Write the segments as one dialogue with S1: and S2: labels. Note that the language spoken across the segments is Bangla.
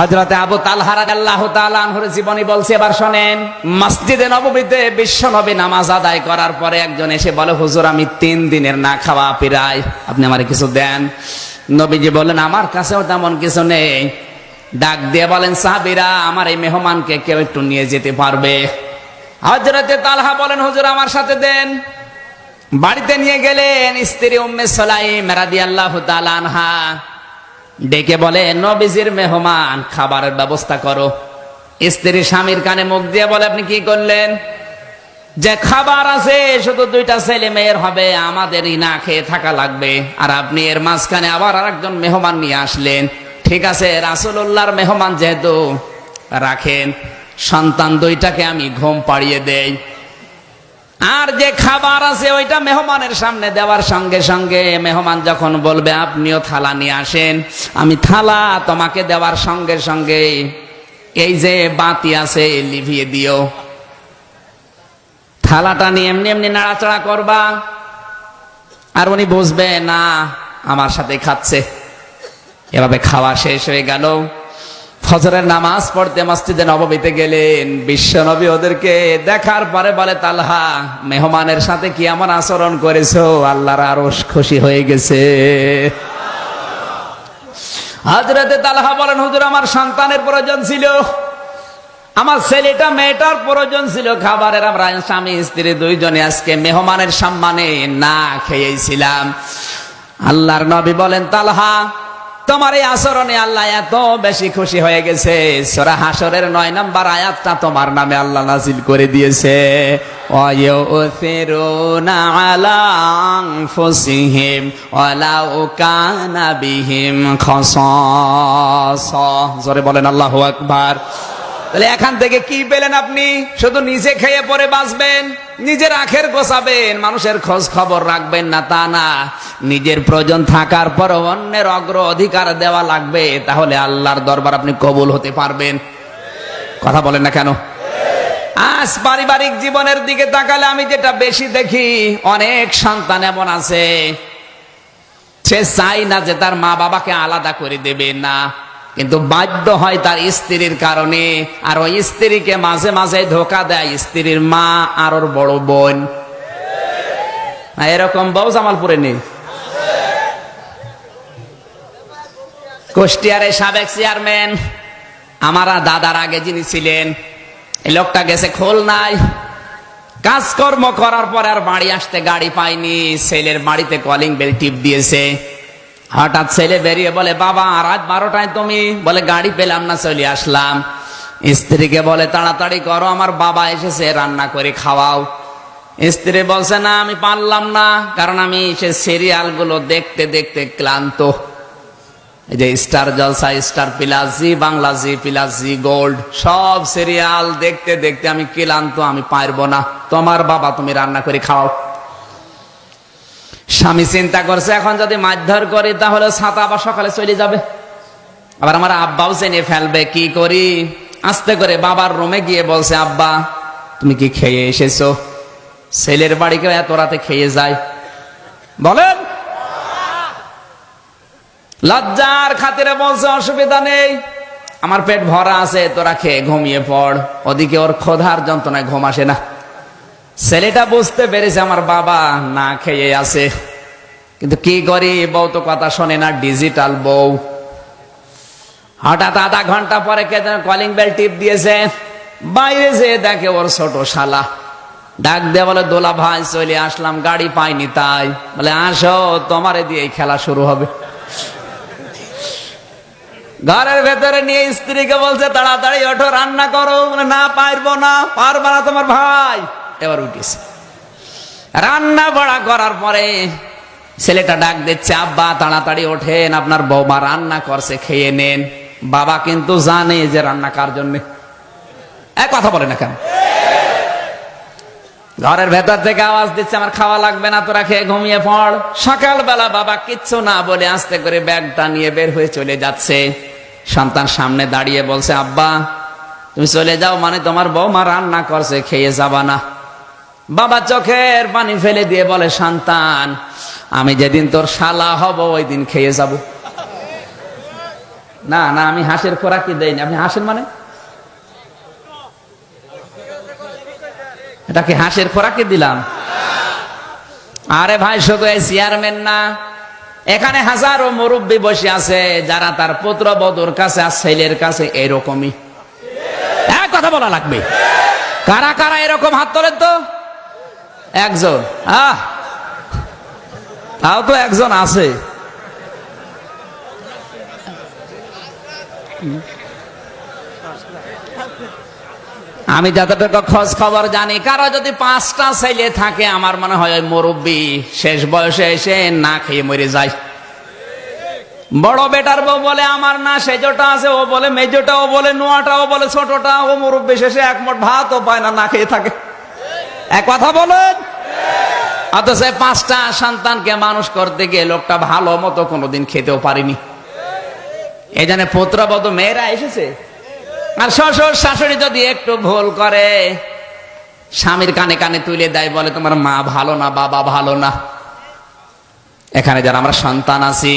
S1: হযরতে আবু তালহা রাদিয়াল্লাহু তাআলা আনহুর জীবনী বলছে, এবার শুনেন। মসজিদে নববীতে বিশ্বনবী নামাজ আদায় করার পরে একজন এসে বলে, হুজুর আমি 3 দিনের না খাওয়া পিরাই, আপনি আমারে কিছু দেন। নবীজি বলেন, আমার কাছেও তেমন কিছু নেই। ডাক দিয়ে বলেন, সাহাবীরা আমার এই মেহমানকে কেউ একটু নিয়ে যেতে পারবে? হযরতে তালহা বলেন, হুজুর আমার সাথে দেন। বাড়িতে নিয়ে গেলেন। স্ত্রী উম্মে সুলাইম রাদিয়াল্লাহু তাআলা আনহা ডেকে বলে, নবীজির মেহমান, খাবারের ব্যবস্থা করো। স্ত্রী স্বামীর কানে মুখ দিয়ে বলে, আপনি কি করলেন? যে খাবার আছে শুধু 2টা ছেলে মেয়ের হবে, আমাদেরই না খেয়ে থাকা লাগবে, আর আপনি এর মাঝখানে আবার আরেকজন মেহমান নিয়ে আসলেন। ঠিক আছে, রাসূলুল্লাহর মেহমান যেহেতু, রাখেন। সন্তান 2টাকে আমি ঘুম পাড়িয়ে দেই, আর যে খাবার আছে ওইটা মেহমানের সামনে দেওয়ার সঙ্গে সঙ্গে মেহমান যখন বলবে আপনিও থালা নিয়ে আসেন, আমি থালা তোমাকে দেওয়ার সঙ্গে সঙ্গে এই যে বাতি আছে লিভিয়ে দিও। থালাটা নিয়ে এমনি এমনি নাড়াচাড়া করবা, আর উনি বুঝবে না আমার সাথে খাচ্ছে। এভাবে খাওয়া শেষ হয়ে গেল। ফজরের নামাজ পড়তে মসজিদে নববীতে গেলেন। বিশ্বনবী ওদেরকে দেখার পরে বলে, তালহা মেহমানের সাথে কি এমন আচরণ করেছো, আল্লাহর আরশ খুশি হয়ে গেছে। হযরতে তালহা বলেন, হুজুর আমার সন্তানের প্রয়োজন ছিল, আমার ছেলেটা মেয়েটার প্রয়োজন ছিল খাবারের। আমরা স্বামী স্ত্রী 2 জনে আজকে মেহমানের সম্মানে না খেয়েছিলাম। আল্লাহর নবী বলেন, তালহা তোমার এই আচরণে আল্লাহ এত বেশি খুশি হয়ে গেছে, সূরা হাশরের 9 নম্বর আয়াতটা তোমার নামে আল্লাহ নাযিল করে দিয়েছে। ওয়ায়ুসিরুনা আলা আনফুসিহিম ওয়ালাউ কানা বিহিম খাসাসা। জোরে বলেন আল্লাহু আকবার। তাহলে এখান থেকে কি পেলেন আপনি? শুধু নিজে খেয়ে পরে বাঁচবেন, নিজের আখের গোছাবেন, মানুষের খোঁজ খবর রাখবেন না তা না। নিজের প্রয়োজন থাকার পর অন্যের অগ্র অধিকার দেওয়া লাগবে, তাহলে আল্লাহর দরবার আপনি কবুল হতে পারবেন। কথা বলেন না কেন? আজ পারিবারিক জীবনের দিকে তাকালে আমি যেটা বেশি দেখি, অনেক সন্তান এমন আছে সে চাই না যে তার মা বাবাকে আলাদা করে দেবে, না, কিন্তু বাধ্য হয় তার স্ত্রীর কারণে। আর ওই স্ত্রীকে মাঝে মাঝে ধোকা দেয় স্ত্রীর মা আর ওর বড় বোন। এরকম বউ জামালপুরে নেই? কুষ্টিয়ার সাবেক চেয়ারম্যান, আমার দাদার আগে যিনি ছিলেন, এই লোকটা গেছে খুলনায় কাজকর্ম করার পর আর বাড়ি আসতে গাড়ি পায়নি। ছেলের বাড়িতে কলিং বেল টিপ দিয়েছে। হঠাৎ ছেলে বেরিয়ে বলে, বাবা রাত 12টায় তুমি? বলে গাড়ি পেলাম না, চলে আসলাম। স্ত্রীকে বলে, তাড়াতাড়ি করো, আমার বাবা এসেছে, রান্না করে খাওয়াও। স্ত্রী বলছে, না আমি পারলাম না, কারণ আমি সে সিরিয়াল গুলো দেখতে দেখতে ক্লান্ত। এই যে স্টার জলসা, স্টার প্লাস, জি বাংলা, জি প্লাস, জি গোল্ড, সব সিরিয়াল দেখতে দেখতে আমি ক্লান্ত, আমি পারবো না, তোমার বাবা তুমি রান্না করে খাও। স্বামী চিন্তা করছে, এখন যদি মারধর করি তাহলে ছাতা আবার সকালে চলে যাবে, আবার আমার আব্বাও চেনে ফেলবে, কি করি? আস্তে করে বাবার রুমে গিয়ে বলছে, আব্বা তুমি কি খেয়ে এসেছো? ছেলের বাড়ি কেউ এত রাতে খেয়ে যায়? বলেন। লজ্জার খাতিরে বলছে, অসুবিধা নেই, আমার পেট ভরা আছে, তোরা খেয়ে ঘুমিয়ে পড়। ওদিকে ওর ক্ষুধার যন্ত্রণায় ঘুম আসে না। ছেলেটা বুঝতে পেরেছে আমার বাবা না খেয়ে আছে, কিন্তু কি করি, বউ তো কথা শোনে না, ডিজিটাল বউ। হঠাৎ আধা ঘন্টা পরে কে যেন কলিং বেল টিপ দিয়েছে। বাইরে যেয়ে দেখে ওর ছোট শালা। ডাক দিয়ে বলে, দোলা ভাই চলে আসলাম, গাড়ি পাইনি তাই। বলে, আসো, তোমারে দিয়ে খেলা শুরু হবে। ঘরের ভেতরে নিয়ে স্ত্রীকে বলছে, তাড়াতাড়ি ওঠো, রান্না করো। বলে, না পারবো না। পারবা না তোমার ভাই? এবার উঠেছে। রান্না বড়া করার পরে ছেলেটা ডাক দিচ্ছে, আব্বা তাড়াতাড়ি ওঠেন, আপনার বৌমা রান্না করছে, খেয়ে নেন। বাবা কিন্তু জানে যে রান্না কার জন্য। এক কথা বলে না কেন? ঘরের ভেতর থেকে আওয়াজ দিচ্ছে, আমার খাওয়া লাগবে না, তোরা খেয়ে ঘুমিয়ে পড়। সকালবেলা বাবা কিচ্ছু না বলে আস্তে করে ব্যাগটা নিয়ে বের হয়ে চলে যাচ্ছে। সন্তান সামনে দাঁড়িয়ে বলছে, আব্বা তুমি চলে যাও মানে তোমার বৌমা রান্না করছে, খেয়ে যাবা না? বাবা চোখের পানি ফেলে দিয়ে বলে, সন্তান আমি যেদিন তোর শালা হব ওই দিন খেয়ে যাব। না না, আমি হাঁসের খোরাকি দেইনি। আপনি হাঁসের মানে এটা কি হাঁসের খোরাকি দিলাম? আরে ভাই, শুধু এই চেয়ারম্যান না, এখানে হাজারো মুরব্বী বসে আছে যারা তার পুত্রবধূর কাছে আর ছেলের কাছে এরকমই। এক কথা বলা লাগবে, কারা কারা এরকম হাত তোলেন তো? একজন, তাও তো একজন আছে। আমি যতটুকু খোঁজ খবর জানি, কারো যদি 5টা ছেলে থাকে, আমার মনে হয় ওই মুরব্বী শেষ বয়সে এসে না খেয়ে মরে যায়। বড় বেটার বউ বলে আমার না সেজোটা আছে, ও বলে মেজোটা, ও বলে নোয়াটা, ও বলে ছোটটা, ও মুরব্বী শেষে এক মুঠ ভাতও পায় না, না খেয়ে থাকে। এক কথা বলেন। অথচ 5টা সন্তানকে মানুষ করতে গিয়ে লোকটা ভালো মতো কোনোদিন খেতেও পারেনি। এই জন্য পুত্রবধূ মেয়েরা এসেছে। আর শ্বশুর শাশুড়ি যদি একটু ভুল করে, স্বামীর কানে কানে তুলে দেয়, বলে তোমার মা ভালো না, বাবা ভালো না। এখানে যারা আমরা সন্তান আছি,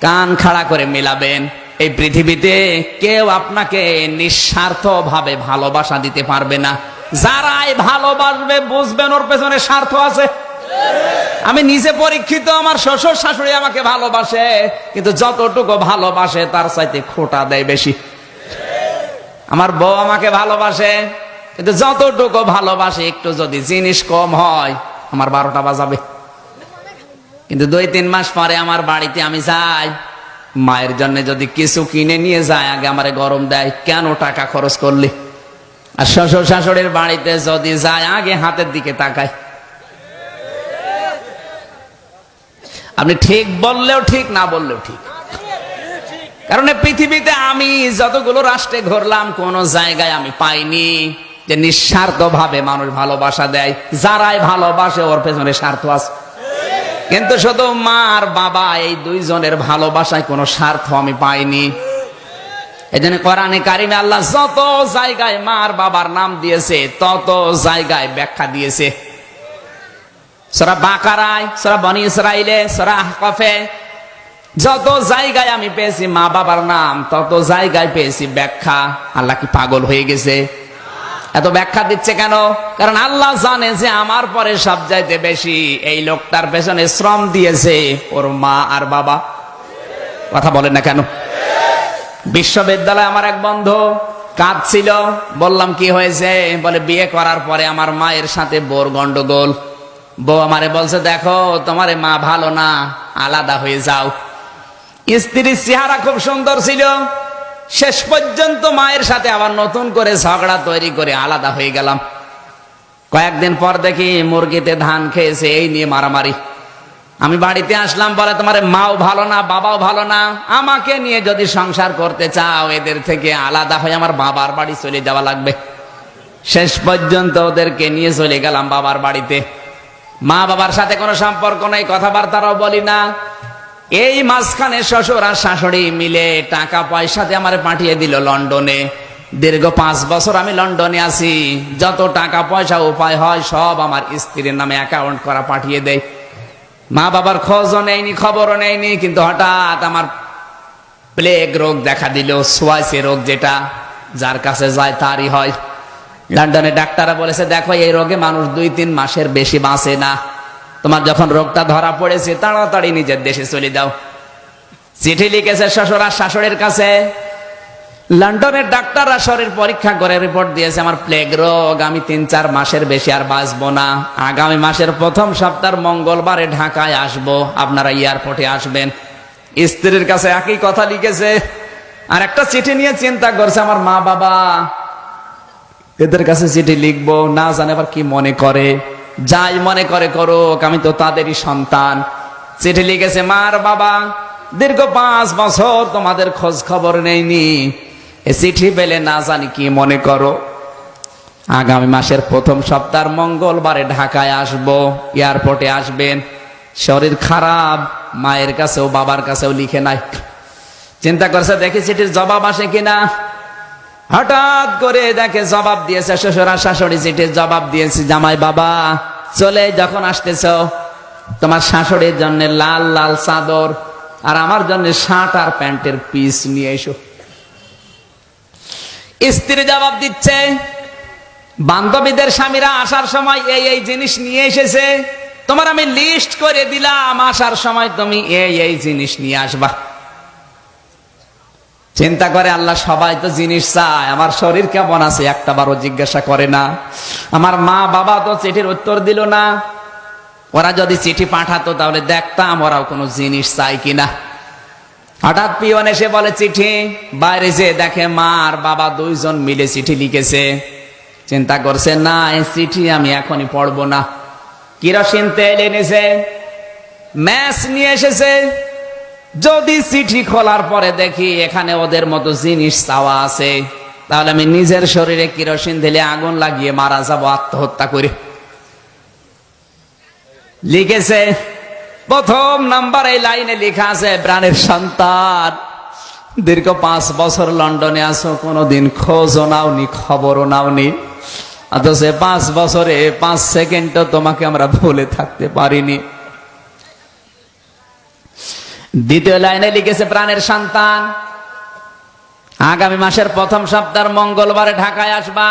S1: কান খাড়া করে মেলাবেন। এই পৃথিবীতে কেউ আপনাকে নিঃস্বার্থ ভাবে ভালোবাসা দিতে পারবে না। যারাই ভালোবাসবে বুঝবেন ওর পেছনে স্বার্থ আছে। আমি নিজে পরীক্ষিত, আমার শ্বশুর শাশুড়ি আমাকে ভালোবাসে, কিন্তু যতটুকু ভালোবাসে তার চাইতে খোঁটা দেয় বেশি। আমার বউ আমাকে ভালোবাসে, কিন্তু যতটুকু ভালোবাসে একটু যদি জিনিস কম হয় আমার 12টা বাজাবে। কিন্তু 2-3 মাস পরে আমার বাড়িতে আমি যাই, মায়ের জন্য যদি কিছু কিনে নিয়ে যায়, আগে আমারে গরম দেয়, কেন টাকা খরচ করলি? আর শ্বশুর শাশুড়ির বাড়িতে যদি যায়, আগে হাতের দিকে তাকায়। আপনি ঠিক বললেও ঠিক, না বললেও ঠিক। কারণ পৃথিবীতে আমি যতগুলো রাষ্ট্রে ঘুরলাম, কোন জায়গায় আমি পাইনি যে নিঃস্বার্থ ভাবে মানুষ ভালোবাসা দেয়। যারাই ভালোবাসে ওর পেছনে স্বার্থ আছে। কিন্তু শুধু মা আর বাবা, এই 2 জনের ভালোবাসায় কোনো স্বার্থ আমি পাইনি। এই জন্য কোরআনে কারিমে আল্লাহ যত জায়গায় মা আর বাবার নাম দিয়েছে, তত জায়গায় ব্যাখ্যা দিয়েছে। সূরা বাকারায়, সূরা বনী ইসরাইলে, সূরা আহকাফে, যত জায়গায় আমি পেয়েছি মা বাবার নাম, তত জায়গায় পেয়েছি ব্যাখ্যা। আল্লাহ কি পাগল হয়ে গেছে? এত ব্যাখ্যা দিচ্ছে কেন? কারণ আল্লাহ জানে যে আমার পরে সব চাইতে বেশি এই লোকটার পেছনে শ্রম দিয়েছে ওর মা আর বাবা। কথা বলেন না কেন? বিশ্ববিদ্যালয়ে আমার এক বন্ধু কাঁদছিল। বললাম কি হয়েছে? বলে বিয়ে করার পরে আমার মায়ের সাথে বউর গন্ডগোল। বউ আমারে বলছে, দেখো তোমার মা ভালো না, আলাদা হয়ে যাও। স্ত্রীর চেহারা খুব সুন্দর ছিল, শেষ পর্যন্ত মায়ের সাথে আবার নতুন করে ঝগড়া তৈরি করে আলাদা হয়ে গেলাম। কয়েকদিন পর দেখি মুরগিতে ধান খেয়েছে, এই নিয়ে মারামারি। আমি বাড়িতে আসলাম, বলে তোমার মাও ভালো না, বাবাও ভালো না, আমাকে নিয়ে যদি সংসার করতে চাও এদের থেকে আলাদা হয়ে আমার বাবার বাড়ি চলে যাওয়া লাগবে। শেষ পর্যন্ত ওদেরকে নিয়ে চলে গেলাম বাবার বাড়িতে। মা বাবার সাথে কোনো সম্পর্ক নেই, কথাবার্তারাও বলি না। এই মাঝখানে শ্বশুর আর শাশুড়ি মিলে টাকা পয়সা দিয়ে আমারে পাঠিয়ে দিল লন্ডনে। দীর্ঘ 5 বছর আমি লন্ডনে আছি। যত টাকা পয়সা উপায় হয় সব আমার স্ত্রীর নামে অ্যাকাউন্ট করা পাঠিয়ে দেয়। মা বাবার খোঁজও নেয়নি, খবরও নেয়নি। কিন্তু হঠাৎ আমার প্লেগ রোগ দেখা দিল, সোয়াইসি রোগ, যেটা যার কাছে যায় তারই হয়। লন্ডনে ডাক্তাররা বলেছে, দেখো এই রোগে মানুষ 2-3 মাসের বেশি বাঁচে না। তোমার যখন রোগটা ধরা পড়েছে তাড়াতাড়ি নিজের দেশে চলে যাও। চিঠি লিখেছে শ্বশুর আর শাশুড়ির কাছে। লন্ডনের ডাক্তাররা শরীর পরীক্ষা করে রিপোর্ট দিয়েছে আমার প্লেগ রোগ, আমি 3-4 মাসের বেশি আর বাঁচবো না। আগামী মাসের প্রথম সপ্তাহের মঙ্গলবারে ঢাকায় আসবো, আপনারা এয়ারপোর্টে আসবেন। স্ত্রীর কাছে একই কথা লিখেছে। আর একটা চিঠি নিয়ে চিন্তা করছে, আমার মা বাবা, এদের কাছে চিঠি লিখবো, না জানে আবার কি মনে করে। যাই মনে করে করুক, আমি তো তাদেরই সন্তান। চিঠি লিখেছে, মার বাবা, দীর্ঘ 5 বছর তোমাদের খোঁজ খবর নেইনি, এ চিঠি পেলে না জানি কি মনে করো। আগামী মাসের প্রথম সপ্তাহের মঙ্গলবারে ঢাকায় আসবো, এয়ারপোর্টে আসবেন। শরীর খারাপ, মায়ের কাছেও বাবার কাছেও লিখে নাই। চিন্তা করছে দেখি চিঠির জবাব আসে কিনা। হঠাৎ করে দেখে জবাব দিয়েছে শ্বশুর আর শাশুড়ি। চিঠির জবাব দিয়েছে, জামাই বাবা, চলে যখন আসতেছ তোমার শাশুড়ির জন্য লাল লাল চাদর আর আমার জন্য শার্ট আর প্যান্টের পিস নিয়ে এসো। স্ত্রী জবাব দিচ্ছে, বান্ধবীদের স্বামীরা আসার সময় এই এই জিনিস নিয়ে এসেছে, তোমার আমি লিস্ট করে দিলাম, আসার সময় তুমি এই এই জিনিস নিয়ে আসবা। চিন্তা করে আল্লাহ, সবাই তো জিনিস চায়, আমার শরীর কেমন আছে একটা বারও জিজ্ঞাসা করে না। আমার মা বাবা তো চিঠির উত্তর দিল না, ওরা যদি চিঠি পাঠাতো তাহলে দেখতাম ওরাও কোনো জিনিস চাই কিনা। হঠাৎ পিয়ন এসে বলে চিঠি, বাইরে যে দেখে মা আর বাবা দুইজন মিলে চিঠি লিখেছে। চিন্তা করছে, না এই চিঠি আমি এখনই পড়বো না। কিরোসিন তেল এনেছে, ম্যাচ নিয়ে এসেছে, যদি চিঠি খোলার পরে দেখি এখানে ওদের মতো জিনিস চাওয়া আছে, তাহলে আমি নিজের শরীরে কিরোসিন ঢেলে আগুন লাগিয়ে মারা যাবো আত্মহত্যা করে। লিখেছে প্রথম নাম্বার এই লাইনে লেখা আছে, প্রাণের সন্তান, দীর্ঘ 5 বছর লন্ডনে আছো, কোনোদিন খোঁজও নাওনি, খবরও নাওনি, অথচ 5 বছরে 5 সেকেন্ডও তোমাকে আমরা ভুলে থাকতে পারিনি। দ্বিতীয় লাইনে লিখেছে, প্রাণের সন্তান, আগামী মাসের প্রথম সপ্তাহের মঙ্গলবারে ঢাকায় আসবা।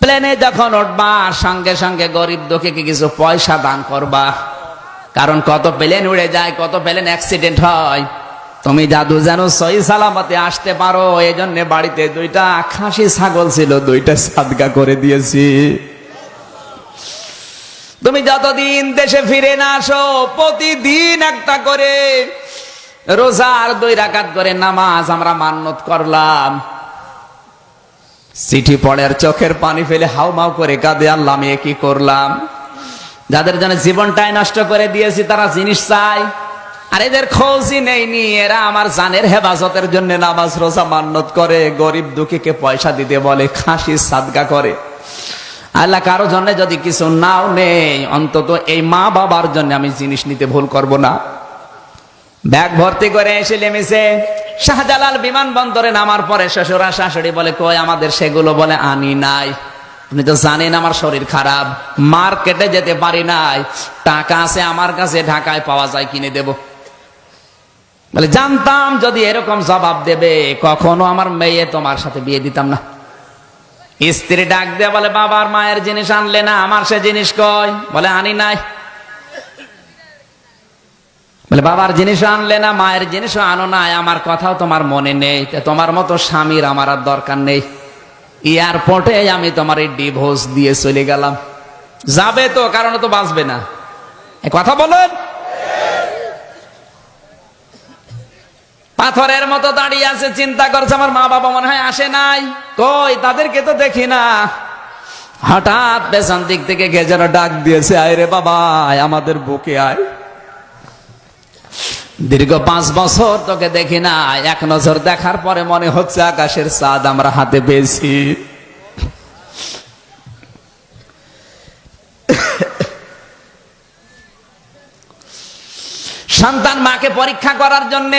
S1: প্লেনে যখন উঠবা সঙ্গে সঙ্গে গরিব দুঃখীকে কিছু পয়সা দান করবা, কারণ কত প্লেন উড়ে যায়, কত প্লেন অ্যাক্সিডেন্ট হয়। তুমি জাদু যেন সহি সালামতে আসতে পারো, এই জন্য বাড়িতে 2টা খাসি ছাগল ছিল, 2টা সাদগা করে দিয়েছি। তুমি যতদিন দেশে ফিরে না আসো, প্রতিদিন একটা করে রোজার 2 রাকাত করে নামাজ আমরা মান্নত করলাম। চিঠি পড়ে আর চোখের পানি ফেলে হাউমাউ করে কাঁদে, আল্লাহ আমি কি করলাম। যাদের জন্য জীবনটাই নষ্ট করে দিয়েছি তারা জিনিস চায়, আর এদের খোঁজই নেইনি। এরা আমার জানের হেফাজতের জন্য নামাজ রোজা মান্নত করে, গরিব দুঃখীকে পয়সা দিতে বলে, খাসি সাদগা করে। আল্লাহ কারো জন্য যদি কিছু নাও নেই, অন্তত এই মা বাবার জন্য আমি জিনিস নিতে ভুল করব না। ব্যাগ ভর্তি করে এসে নেমেছে শাহজালাল বিমানবন্দরে। নামার পরে শ্বশুরা শাশুড়ি বলে, কই আমাদের সেগুলো, বলে আনি নাই। আপনি তো জানেন আমার শরীর খারাপ, মার্কেটে যেতে পারি নাই, টাকা আছে আমার কাছে, ঢাকায় পাওয়া যায়, কিনে দেব। বলে জানতাম যদি এরকম জবাব দেবে কখনো আমার মেয়ে তোমার সাথে বিয়ে দিতাম না। স্ত্রী ডাক দিয়ে বলে, বাবার মায়ের জিনিস আনলে না, আমার সে জিনিস কই? বলে আনি নাই। বলে বাবার জিনিসও আনলে না, মায়ের জিনিসও আনো নাই, আমার কথাও তোমার মনে নেই, তোমার মতো স্বামীর আমার আর দরকার নেই। এয়ারপোর্টে আমি তোমার এই ডিভোর্স দিয়ে চলে গেলাম। যাবে তো, কারণ তো বাঁচবে না। কথা বলেন। পাথরের মতো দাঁড়িয়ে আছে, চিন্তা করছে আমার মা বাবা মনে হয় আসে নাই, কই তাদেরকে তো দেখি না। হঠাৎ পেছন দিক থেকে কে যেন ডাক দিয়েছে, আয় রে বাবা, আমাদের বুকে আয়। দীর্ঘ 5 বছর তোকে দেখি না, এক নজর দেখার পরে মনে হচ্ছে আকাশের চাঁদ আমরা হাতে পেয়েছি। সন্তান মাকে পরীক্ষা করার জন্য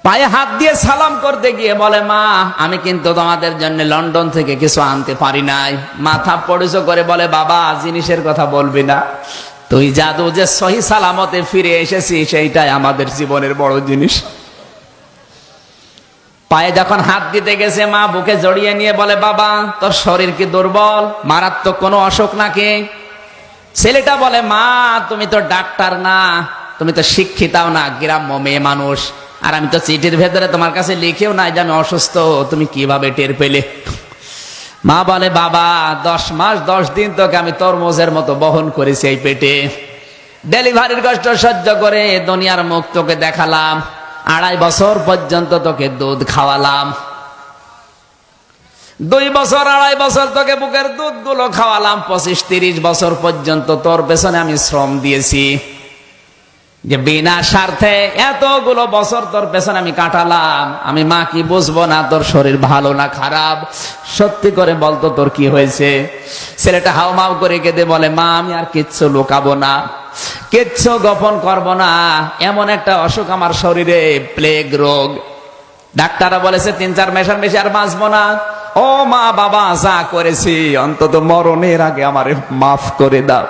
S1: পায়ে হাত দিয়ে সালাম করতে গিয়ে বলে, মা আমি কিন্তু তোমাদের জন্য লন্ডন থেকে কিছু আনতে পারি নাই। মাথা পড়েছো করে বলে, বাবা জিনিসের কথা বলবি না, তুই জাদু যে সহি সালামতে ফিরে এসেছিস সেইটাই আমাদের জীবনের বড় জিনিস। পায়ে যখন হাত দিতে গেছে মা বুকে জড়িয়ে নিয়ে বলে, বাবা তোর শরীর কি দুর্বল, মারাত্মক কোনো অসুখ নাকি? ছেলেটা বলে, মা তুমি তো ডাক্তার না, তুমি তো শিক্ষিতাও না, গ্রাম্য মেয়ে মানুষ, আর আমি তো চিঠির ভেতরে তোমার কাছে লিখেও নাই যে আমি অসুস্থ, তুমি কিভাবে টের পেলে? মা বলে, বাবা 10 মাস 10 দিন তোকে আমি তরমুজের মতো বহন করেছি এই পেটে, ডেলিভারির কষ্ট সহ্য করে দুনিয়ার মুখ তোকে দেখালাম, 2.5 বছর পর্যন্ত তোকে দুধ খাওয়ালাম, 2 বছর 2.5 বছর তোকে বুকের দুধ গুলো খাওয়ালাম, 25-30 বছর পর্যন্ত তোর পেছনে আমি শ্রম দিয়েছি, যে বিনা স্বার্থে এতগুলো বছর তোর পেছনে আমি কাটালাম, আমি মা কি বুঝবো না তোর শরীর ভালো না খারাপ? সত্যি করে বলতো তোর কি হয়েছে? ছেলেটা হাউমাউ করে কেঁদে বলে, মা আমি আর কিচ্ছু লুকাবো না, কিচ্ছু গোপন করব না, এমন একটা অসুখ আমার শরীরে, প্লেগ রোগ, ডাক্তাররা বলেছে 3-4 মাসের বেশি আর বাঁচবো না। ও মা বাবা যা করেছি অন্তত মরণের আগে আমারে মাফ করে দাও।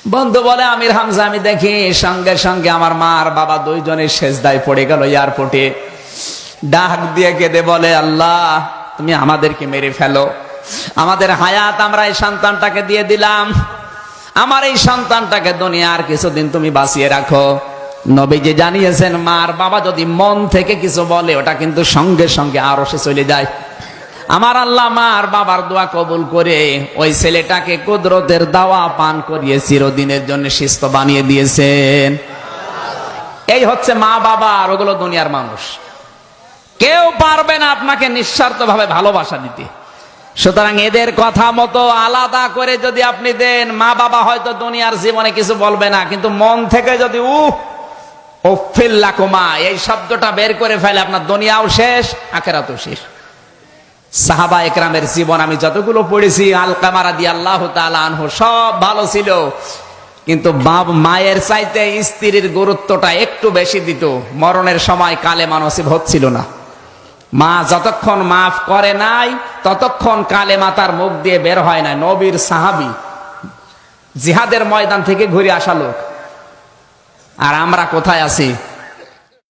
S1: বন্ধু বলে আমির হামজা, আমি দেখি সঙ্গে সঙ্গে আমার মা আর বাবা দুইজনের সেজদায় পড়ে গেল এয়ারপোর্টে। ডাক দিয়ে কেঁদে বলে, আল্লাহ তুমি আমাদেরকে মেরে ফেলো, আমাদের হায়াত আমরা এই সন্তানটাকে দিয়ে দিলাম, আমার এই সন্তানটাকে দুনিয়ার কিছুদিন তুমি বাঁচিয়ে রাখো। নবীজি জানিয়েছেন, মার বাবা যদি মন থেকে কিছু বলে ওটা কিন্তু সঙ্গে সঙ্গে আরো সে চলে যায়। আমার আল্লাহ মার বাবার দোয়া কবুল করে ওই ছেলেটাকে কুদরতের দাওয়া পান করিয়ে চিরদিনের জন্য সুস্থ বানিয়ে দিয়েছেন। এই হচ্ছে মা বাবা, আর ওগুলো দুনিয়ার মানুষ। কেউ পারবে না আপনাকে নিঃস্বার্থ ভাবে ভালোবাসা দিতে। সুতরাং এদের কথা মতো আলাদা করে যদি আপনি দেন, মা বাবা হয়তো দুনিয়ার জীবনে কিছু বলবে না, কিন্তু মন থেকে যদি উফিল্লাকুমা এই শব্দটা বের করে ফেলে, আপনার দুনিয়াও শেষ, আখিরাতও শেষ। সাহাবা একরামের জীবন আমি যতগুলো পড়েছি, আলকামা রাদিয়াল্লাহু তাআলা আনহু সব ভালো ছিল, কিন্তু মায়ের চাইতে স্ত্রীর গুরুত্বটা একটু বেশি দিত। মরণের সময় কালেমা নসিব হচ্ছিল না। মা যতক্ষণ মাফ করে নাই ততক্ষণ কালেমা তার মুখ দিয়ে বের হয় না। নবীর সাহাবী, জিহাদের ময়দান থেকে ঘুরে আসা লোক, আর আমরা কোথায় আছি?